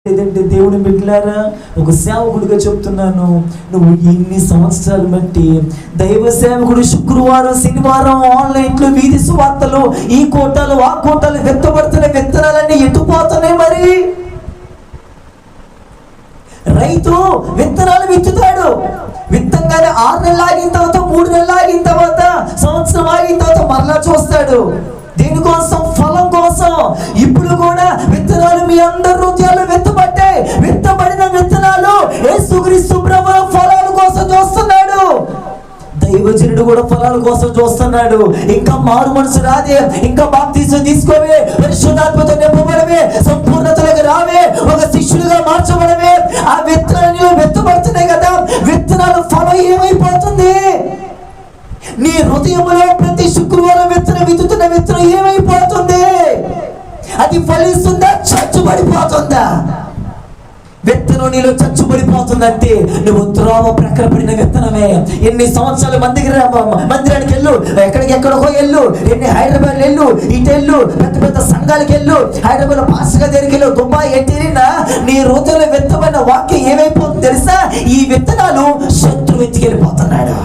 లేదంటే దేవుని బిడ్డలారా, ఒక సేవకుడిగా చెప్తున్నాను, నువ్వు ఇన్ని సంవత్సరాలు బట్టి దైవ సేవకుడు శుక్రవారం శనివారం ఆన్లైన్లో వీధి సువార్తలు ఈ కోటాలు ఆ కోటాలు విత్తబడుతున్న విత్తనాలన్నీ ఎటుపోతున్నాయి. మరి రైతు విత్తనాలు విత్తుతాడు, విత్తంగానే 6 నెలలు ఆగిన తర్వాత 3 నెలలు ఆగిన తర్వాత సంవత్సరం ఆగిన తర్వాత మరలా చూస్తాడు. దేనికోసం? ఫలం కోసం. ఇప్పుడు కూడా విత్తనాలు మీ అందరి హృదయాలు విత్తబడ్డాయి. విత్తబడిన విత్తనాలు యేసుక్రీస్తు ప్రభువు ఫలాల కోసం చూస్తున్నాడు. దైవజనుడు కూడా ఫలాల కోసం చూస్తున్నాడు. ఇంకా మారు మనసు రాదే, ఇంకా బాప్తిసం తీసుకోవే, పరిశుద్ధాత్మతో నింపబడవే, సంపూర్ణతలోకి రావే, ఒక శిష్యుడిగా మార్చబడవే. ఆ విత్తనాలు విత్తబడుతున్నాయి కదా, విత్తనాలు ఫలం ఏమైపోతుంది? నీ హృదయంలో ప్రతి శుక్రవారం విత్తుతున్న విత్తనం ఏమైపోతుంది? అది ఫలిస్తుందా, చచ్చుబడిపోతుందా? విత్తనం నీలో చచ్చుబడిపోతుందంటే నువ్వు త్రోవ ప్రక్కన విత్తనమే. ఎన్ని సంవత్సరాలు మందిరానికి వెళ్ళు, ఎక్కడికెక్కడికో వెళ్ళు, ఎన్ని హైదరాబాద్ వెళ్ళు, ఇటు వెళ్ళు, పెద్ద పెద్ద సంఘాలకు వెళ్ళు, హైదరాబాద్ పాస్టర్ దగ్గరికి వెళ్ళు, దుబాయ్ ఎట్టినా నీ హృదయంలో విత్తమైన వాక్యం ఏమైపోతుంది తెలుసా? ఈ విత్తనాలు శత్రువు ఎత్తుకెళ్ళిపోతున్నాడు.